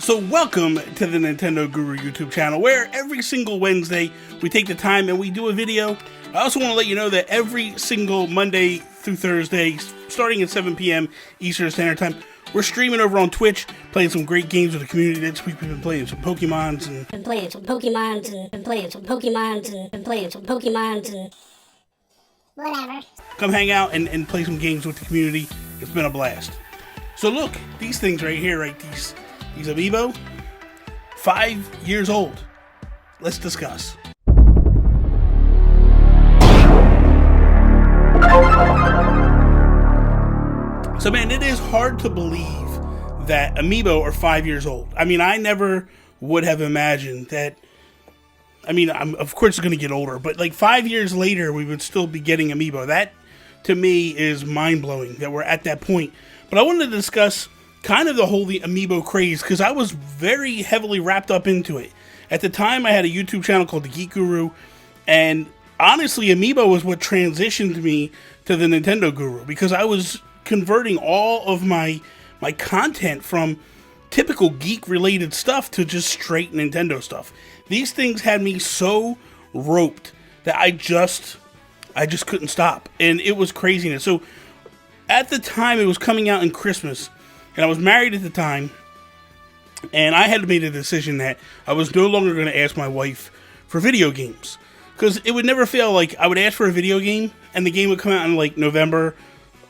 So welcome to the Nintendo Guru YouTube channel, where every single Wednesday we take the time and we do a video. I also want to let you know that every single Monday through Thursday, starting at 7 p.m. Eastern Standard Time, we're streaming over on Twitch, playing some great games with the community. This week we've been playing some Pokemons and Whatever. Come hang out and play some games with the community. It's been a blast. So look, these things right here, right? These AMIIBO, 5 years old. Let's discuss. So man, it is hard to believe that AMIIBO are 5 years old. I mean, I never would have imagined that. I mean, I'm of course going to get older, but like 5 years later, we would still be getting AMIIBO. That, to me, is mind-blowing that we're at that point. But I wanted to discuss kind of the whole AMIIBO craze, because I was very heavily wrapped up into it. At the time, I had a YouTube channel called The Geek Guru, and honestly, AMIIBO was what transitioned me to the Nintendo Guru, because I was converting all of my content from typical geek-related stuff to just straight Nintendo stuff. These things had me so roped that I just couldn't stop, and it was craziness. So at the time, it was coming out in Christmas, and I was married at the time, and I had made a decision that I was no longer going to ask my wife for video games, because it would never fail. Like, I would ask for a video game, and the game would come out in like November,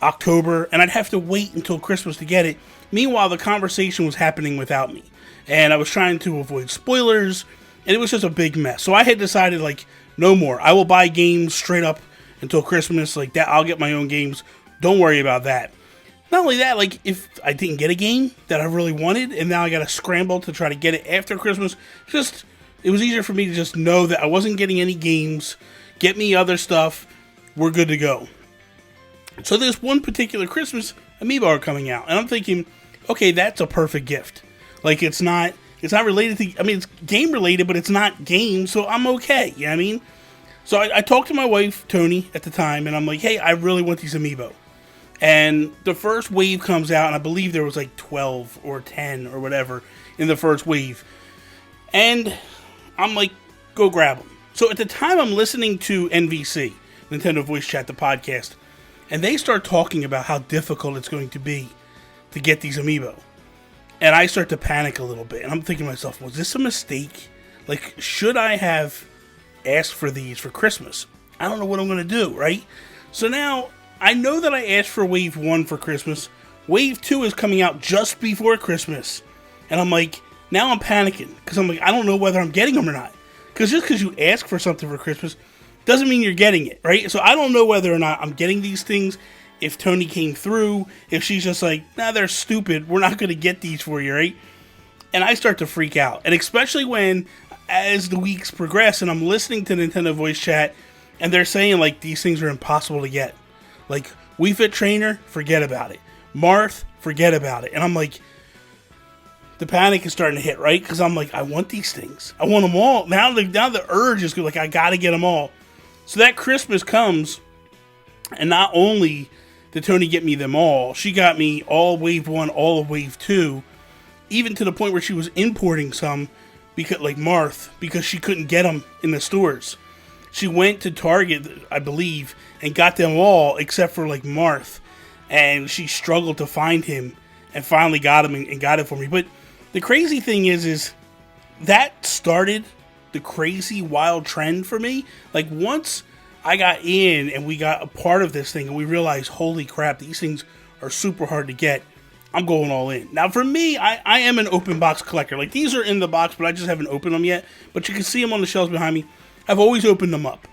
October, and I'd have to wait until Christmas to get it. Meanwhile, the conversation was happening without me, and I was trying to avoid spoilers, and it was just a big mess. So I had decided, like, no more. I will buy games straight up until Christmas. Like that, I'll get my own games. Don't worry about that. Not only that, like, if I didn't get a game that I really wanted, and now I got to scramble to try to get it after Christmas, it was easier for me to just know that I wasn't getting any games, get me other stuff, we're good to go. So this one particular Christmas, AMIIBO are coming out, and I'm thinking, okay, that's a perfect gift. Like, it's not related to, I mean, it's game related, but it's not game, so I'm okay, you know what I mean? So I talked to my wife, Tony, at the time, and I'm like, hey, I really want these AMIIBO. And the first wave comes out, and I believe there was like 12 or 10 or whatever in the first wave. And I'm like, go grab them. So at the time, I'm listening to NVC, Nintendo Voice Chat, the podcast, and they start talking about how difficult it's going to be to get these AMIIBO. And I start to panic a little bit, and I'm thinking to myself, was this a mistake? Like, should I have asked for these for Christmas? I don't know what I'm going to do, right? So now, I know that I asked for Wave 1 for Christmas. Wave 2 is coming out just before Christmas. And I'm like, now I'm panicking. Because I'm like, I don't know whether I'm getting them or not. Because just because you ask for something for Christmas doesn't mean you're getting it, right? So I don't know whether or not I'm getting these things. If Tony came through. If she's just like, nah, they're stupid. We're not going to get these for you, right? And I start to freak out. And especially when, as the weeks progress, and I'm listening to Nintendo Voice Chat, and they're saying, like, these things are impossible to get. Like, Wii Fit Trainer, forget about it. Marth, forget about it. And I'm like, the panic is starting to hit, right? Because I'm like, I want these things. I want them all. Now the urge is good. Like, I got to get them all. So that Christmas comes, and not only did Tony get me them all, she got me all Wave 1, all of Wave 2, even to the point where she was importing some, because, like Marth, because she couldn't get them in the stores. She went to Target, I believe, and got them all except for like Marth, and she struggled to find him, and finally got him and got it for me. But the crazy thing is that started the crazy wild trend for me. Like, once I got in and we got a part of this thing and we realized, holy crap, these things are super hard to get, I'm going all in. Now, for me, I am an open box collector. Like, these are in the box, but I just haven't opened them yet. But you can see them on the shelves behind me. I've always opened them up,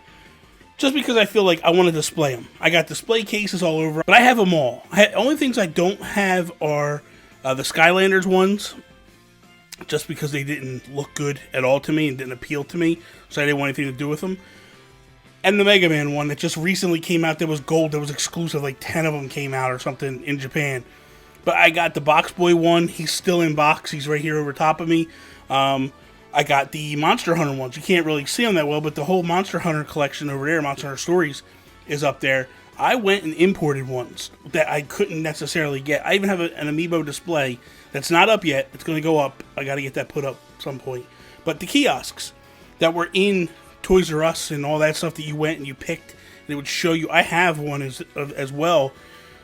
just because I feel like I want to display them. I got display cases all over, but I have them all. Only things I don't have are the Skylanders ones, just because they didn't look good at all to me and didn't appeal to me, so I didn't want anything to do with them. And the Mega Man one that just recently came out that was gold, that was exclusive, like 10 of them came out or something in Japan. But I got the Box Boy one, he's still in box, he's right here over top of me. I got the Monster Hunter ones. You can't really see them that well, but the whole Monster Hunter collection over there, Monster Hunter Stories, is up there. I went and imported ones that I couldn't necessarily get. I even have an Amiibo display that's not up yet. It's going to go up. I got to get that put up at some point. But the kiosks that were in Toys R Us and all that stuff that you went and you picked, and it would show you. I have one as well.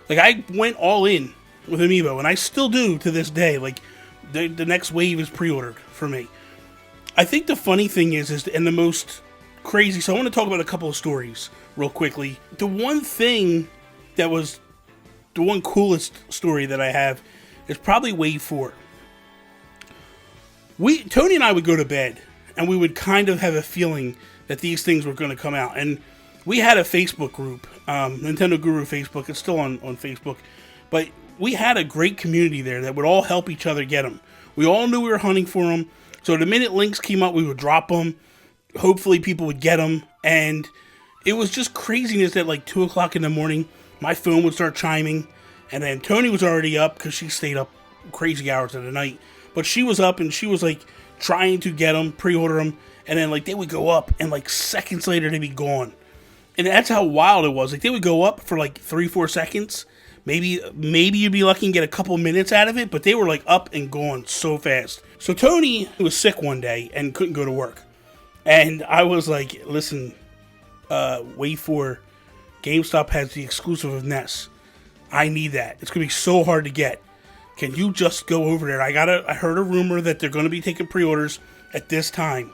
Like, I went all in with Amiibo, and I still do to this day. Like, the next wave is pre-ordered for me. I think the funny thing is and the most crazy, so I want to talk about a couple of stories real quickly. The one thing that was the one coolest story that I have is probably Wave 4. Tony and I would go to bed, and we would kind of have a feeling that these things were going to come out. And we had a Facebook group, Nintendo Guru Facebook. It's still on Facebook. But we had a great community there that would all help each other get them. We all knew we were hunting for them. So the minute links came up, we would drop them. Hopefully people would get them. And it was just craziness that like 2 o'clock in the morning, my phone would start chiming. And then Tony was already up because she stayed up crazy hours of the night. But she was up and she was like trying to get them, pre-order them. And then like they would go up and like seconds later they'd be gone. And that's how wild it was. Like they would go up for like 3-4 seconds. Maybe you'd be lucky and get a couple minutes out of it. But they were like up and gone so fast. So Tony was sick one day and couldn't go to work. And I was like, listen, wait for GameStop has the exclusive of NES. I need that. It's going to be so hard to get. Can you just go over there? I heard a rumor that they're going to be taking pre-orders at this time.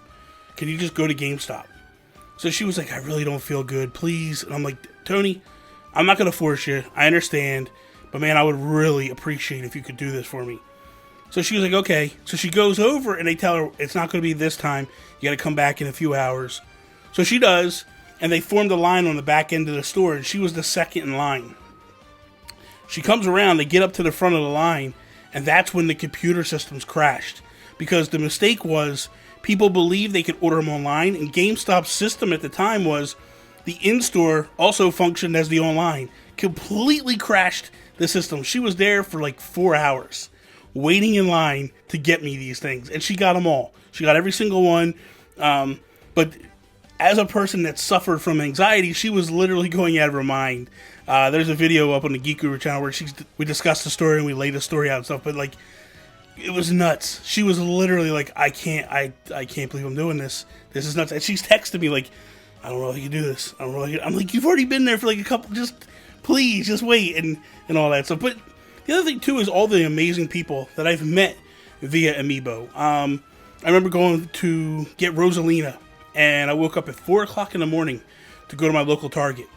Can you just go to GameStop? So she was like, I really don't feel good, please. And I'm like, Tony, I'm not going to force you. I understand. But man, I would really appreciate if you could do this for me. So she was like, okay. So she goes over and they tell her it's not going to be this time. You got to come back in a few hours. So she does. And they formed a line on the back end of the store. And she was the second in line. She comes around, they get up to the front of the line, and that's when the computer systems crashed. Because the mistake was, people believed they could order them online, and GameStop's system at the time was, the in-store also functioned as the online. Completely crashed the system. She was there for like 4 hours, waiting in line to get me these things, and she got them all. She got every single one, but as a person that suffered from anxiety, she was literally going out of her mind. There's a video up on the Geek Guru channel where we discussed the story and we laid the story out and stuff, but like, it was nuts. She was literally like, I can't believe I'm doing this. This is nuts. And she's texting me like, I don't know if you can do this. I don't know if you can. I'm like, you've already been there for like a couple, please, just wait, and all that stuff. But the other thing too is all the amazing people that I've met via Amiibo. I remember going to get Rosalina, and I woke up at 4 o'clock in the morning to go to my local Target.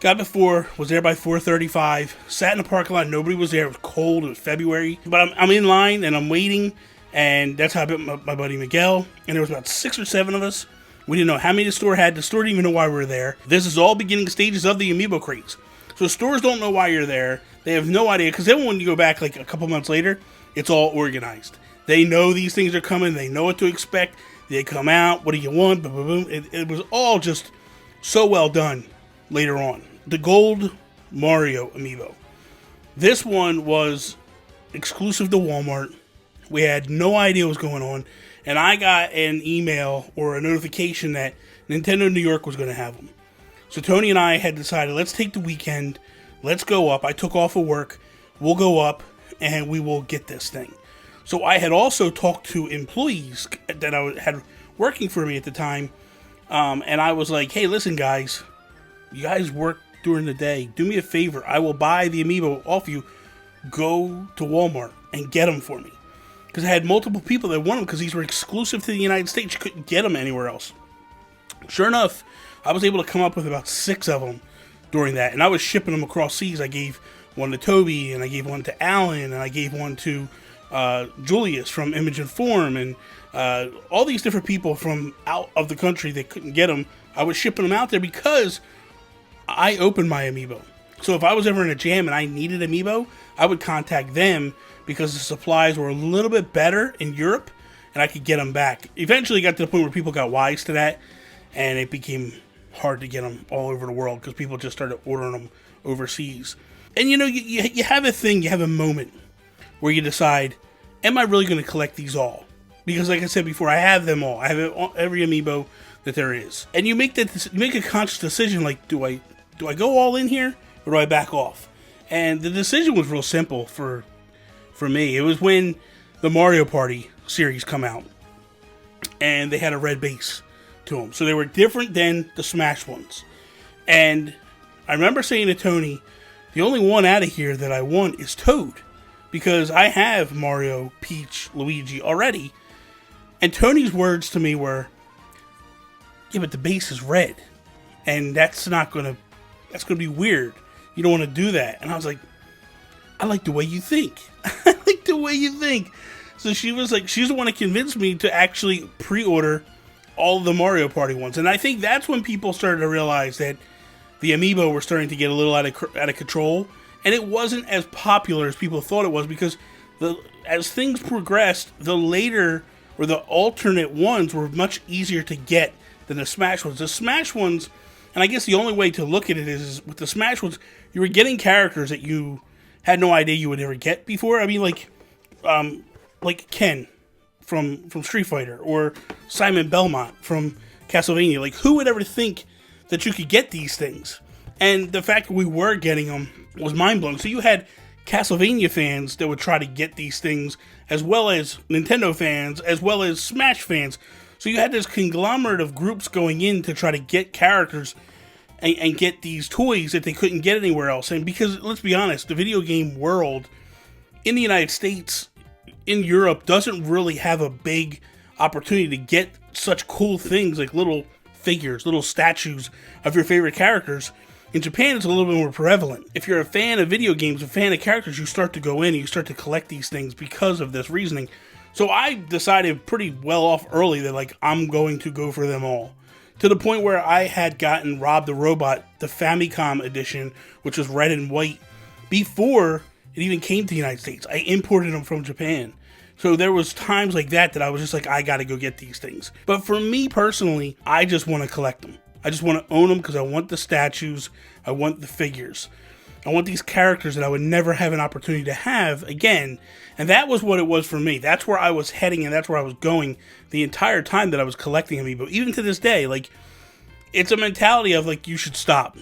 Got before, was there by 4:35, sat in the parking lot, nobody was there, it was cold, it was February, but I'm in line and I'm waiting, and that's how I met my buddy Miguel, and there was about 6 or 7 of us. We didn't know how many the store had, the store didn't even know why we were there. This is all beginning stages of the Amiibo craze. So stores don't know why you're there, they have no idea, because then when you go back like a couple months later, it's all organized. They know these things are coming, they know what to expect, they come out, what do you want, boom, boom, boom. It was all just so well done later on. The Gold Mario Amiibo. This one was exclusive to Walmart. We had no idea what was going on. And I got an email or a notification that Nintendo New York was going to have them. So Tony and I had decided, let's take the weekend. Let's go up. I took off of work. We'll go up and we will get this thing. So I had also talked to employees that I had working for me at the time. And I was like, hey, listen, guys. You guys work during the day. Do me a favor. I will buy the Amiibo off you. Go to Walmart and get them for me. Because I had multiple people that wanted them because these were exclusive to the United States. You couldn't get them anywhere else. Sure enough, I was able to come up with about 6 of them during that. And I was shipping them across seas. I gave one to Toby, and I gave one to Alan, and I gave one to Julius from Image and Form, and all these different people from out of the country that couldn't get them. I was shipping them out there because I opened my Amiibo. So if I was ever in a jam and I needed Amiibo, I would contact them because the supplies were a little bit better in Europe and I could get them back. Eventually got to the point where people got wise to that and it became hard to get them all over the world because people just started ordering them overseas. And you know, you have a thing, you have a moment where you decide, am I really going to collect these all? Because like I said before, I have them all. I have every Amiibo that there is. And you make a conscious decision like, do I do I go all in here or do I back off? And the decision was real simple for me. It was when the Mario Party series come out, and they had a red base to them, so they were different than the Smash ones. And I remember saying to Tony, the only one out of here that I want is Toad, because I have Mario, Peach, Luigi already. And Tony's words to me were, yeah, but the base is red, and that's gonna be weird. You don't want to do that. And I was like, I like the way you think. I like the way you think. So she was like, she's the one to convince me to actually pre-order all of the Mario Party ones. And I think that's when people started to realize that the Amiibo were starting to get a little out of control. And it wasn't as popular as people thought it was, because as things progressed, the later or the alternate ones were much easier to get than the Smash ones. The Smash ones, and I guess the only way to look at it is with the Smash ones, you were getting characters that you had no idea you would ever get before. I mean, like Ken from Street Fighter, or Simon Belmont from Castlevania. Like, who would ever think that you could get these things? And the fact that we were getting them was mind-blowing. So you had Castlevania fans that would try to get these things, as well as Nintendo fans, as well as Smash fans. So you had this conglomerate of groups going in to try to get characters and get these toys that they couldn't get anywhere else. And because, let's be honest, the video game world in the United States, in Europe, doesn't really have a big opportunity to get such cool things like little figures, little statues of your favorite characters. In Japan, it's a little bit more prevalent. If you're a fan of video games, a fan of characters, you start to go in and you start to collect these things because of this reasoning. So I decided pretty well off early that, like, I'm going to go for them all. To the point where I had gotten Rob the Robot, the Famicom edition, which was red and white, before it even came to the United States. I imported them from Japan. So there was times like that I was just like, I gotta go get these things. But for me personally, I just want to collect them. I just want to own them because I want the statues, I want the figures. I want these characters that I would never have an opportunity to have again. And that was what it was for me. That's where I was heading, and that's where I was going the entire time that I was collecting Amiibo. Even to this day, like, it's a mentality of, like, you should stop.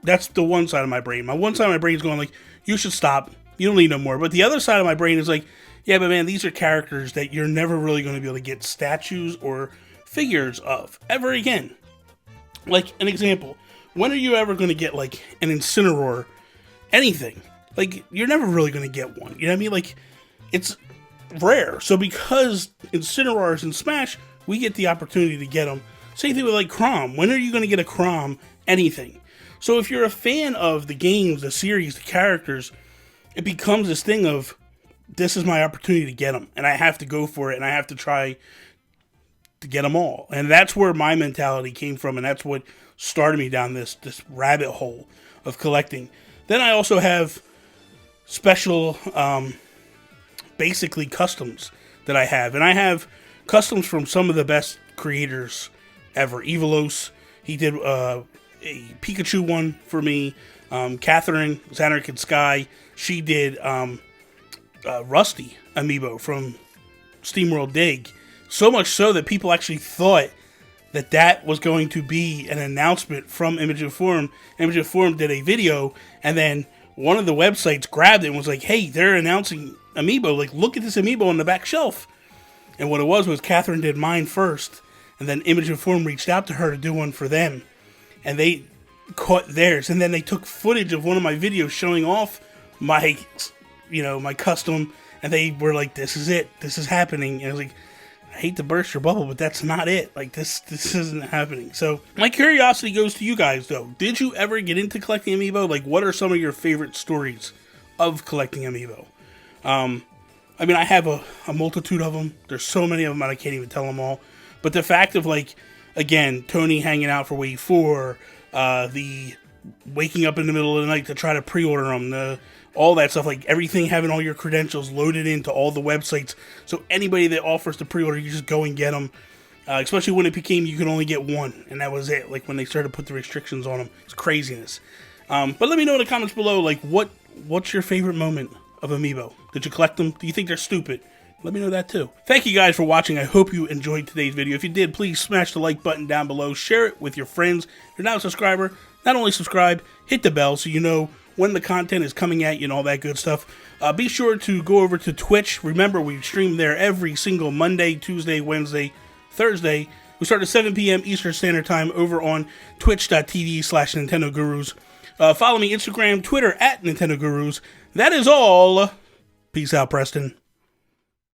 That's the one side of my brain. My one side of my brain is going, like, you should stop. You don't need no more. But the other side of my brain is like, yeah, but man, these are characters that you're never really going to be able to get statues or figures of ever again. Like, an example. When are you ever going to get, like, an Incineroar? Anything. Like, you're never really going to get one. You know what I mean? Like, it's rare. So because Incineroars in Smash, we get the opportunity to get them. Same thing with, like, Chrom. When are you going to get a Chrom? Anything. So if you're a fan of the games, the series, the characters, it becomes this thing of, this is my opportunity to get them. And I have to go for it, and I have to try to get them all. And that's where my mentality came from, and that's what started me down this rabbit hole of collecting. Then I also have special, basically customs that I have. And I have customs from some of the best creators ever. Evilos, he did a Pikachu one for me. Catherine, Xanarkid Sky, she did Rusty Amiibo from SteamWorld Dig. So much so that people actually thought that was going to be an announcement from Image and Form. Image and Form did a video, and then one of the websites grabbed it and was like, hey, they're announcing Amiibo. Like, look at this Amiibo on the back shelf. And what it was Catherine did mine first, and then Image and Form reached out to her to do one for them. And they caught theirs, and then they took footage of one of my videos showing off my, my custom, and they were like, this is it. This is happening. And I was like, I hate to burst your bubble, but that's not it. Like, this isn't happening. So, my curiosity goes to you guys, though. Did you ever get into collecting Amiibo? Like, what are some of your favorite stories of collecting Amiibo? I mean, I have a multitude of them. There's so many of them, I can't even tell them all. But the fact of, like, again, Tony hanging out for Wave 4, the waking up in the middle of the night to try to pre-order them, all that stuff, like everything having all your credentials loaded into all the websites, so anybody that offers to pre-order, you just go and get them, especially when it became you could only get one, and that was it, like when they started to put the restrictions on them. It's craziness. But let me know in the comments below, like, what's your favorite moment of Amiibo? Did you collect them? Do you think they're stupid? Let me know that too. Thank you guys for watching. I hope you enjoyed today's video. If you did, please smash the like button down below. Share it with your friends. If you're not a subscriber, not only subscribe, hit the bell so you know when the content is coming at you and all that good stuff. Be sure to go over to Twitch. Remember, we stream there every single Monday, Tuesday, Wednesday, Thursday. We start at 7 p.m. Eastern Standard Time over on twitch.tv/Nintendo Gurus. Follow me Instagram, Twitter @Nintendo Gurus. That is all. Peace out, Preston.